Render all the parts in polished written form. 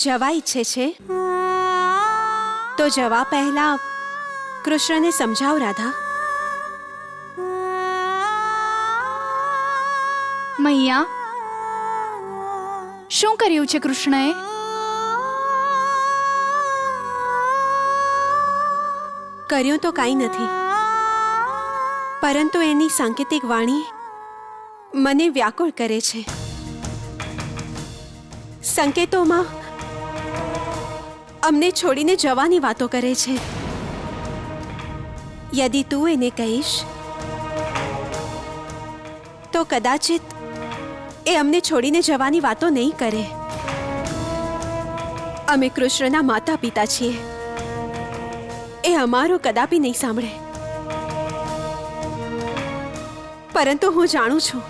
જવા ઈચ્છે છે તો જવા પહેલા કૃષ્ણને સમજાવ રાધા. મૈયા, શું કર્યું છે કૃષ્ણએ? કર્યું તો કાંઈ નથી, પરંતુ એની સાંકેતિક વાણી મને વ્યાકુળ કરે છે. સંકેતોમાં અમને છોડીને જવાની વાતો કરે છે. યદિ તું એને કહીશ તો કદાચિત એ અમને છોડીને જવાની વાતો નહીં કરે. અમે કૃષ્ણના માતા પિતા છીએ, એ અમારો કદાપી નહીં સાંભળે. પરંતુ હું જાણું છું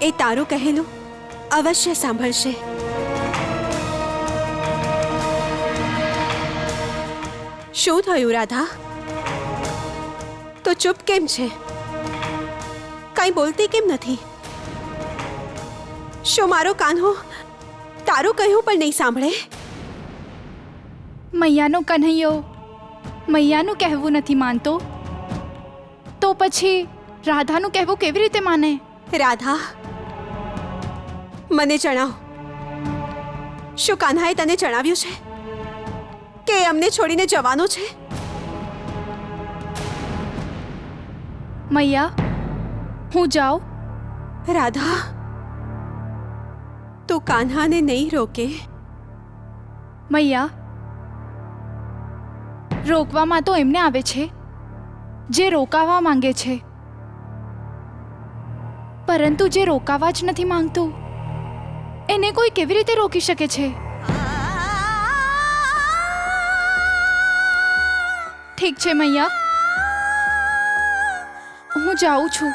એ તારું કહેલું અવશ્ય સાંભળશે. શું થયું રાધા? તો ચૂપ કેમ છે? કાંઈ બોલતી કેમ નથી? શું મારો કાન્હો તારું કહ્યું પણ નહીં સાંભળે? મૈયાનો કન્હૈયો મૈયાનું કહેવું નથી માનતો તો પછી રાધાનું કહેવું કેવી રીતે માને? રાધા, મને જણાવ, શું કાન્હાએ તને જણાવ્યું છે કે એ અમને છોડીને જવાનો છે? મૈયા, હું જાઉં? રાધા, તું કાન્હાને નહીં રોકે? મૈયા, રોકવામાં તો એમને આવે છે જે રોકાવા માંગે છે, પરંતુ જે રોકાવા જ નથી માંગતું એને કોઈ કેવી રીતે રોકી શકે છે? ઠીક છે મૈયા, હું જાઉં છું.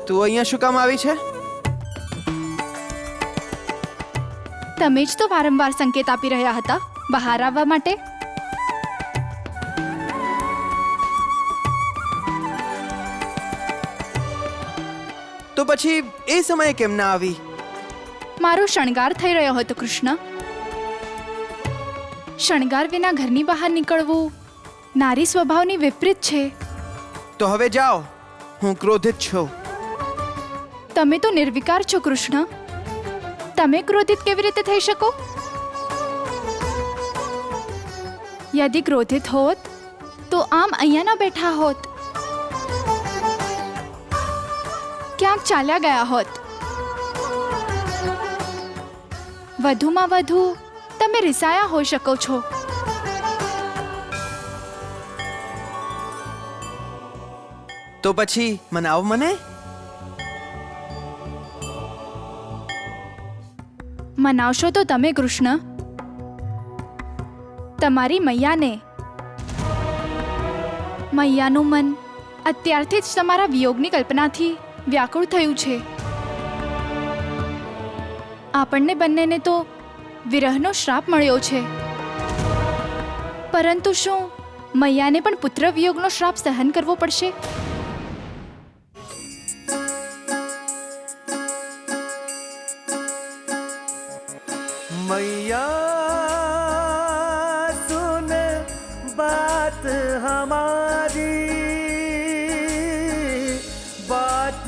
તું અહીંયા શું કામ આવી છે? તમે જ તો વારંવાર સંકેત આપી રહ્યા હતા બહાર આવવા માટે. તો પછી એ સમયે કેમ ના આવી? મારો શણગાર થઈ રહ્યો હતો કૃષ્ણ. શણગાર વિના ઘરની બહાર નીકળવું નારી સ્વભાવની વિપરીત છે. તો હવે જાઓ, હું ક્રોધિત છું. તમે તો નિર્વિકાર છો કૃષ્ણ, તમે ક્રોધિત કેવી રીતે થઈ શકો? યદિ ક્રોધિત હોત તો આમ અહીંયા ના બેઠા હોત, ક્યાંક ચાલ્યા ગયા હોત. વધુમાં વધુ તમે રિસાયા હોઈ શકો છો. તો પછી મનાવ મને. મનાવશો તો તમે કૃષ્ણ, તમારી મૈયાને. મૈયાનું મન અત્યારથી જ તમારા વિયોગની કલ્પનાથી વ્યાકુળ થયું છે. આપણને બંનેને તો વિરહનો શ્રાપ મળ્યો છે, પરંતુ શું મૈયાને પણ પુત્ર વિયોગનો શ્રાપ સહન કરવો પડશે? मैया सुन बात हमारी, बात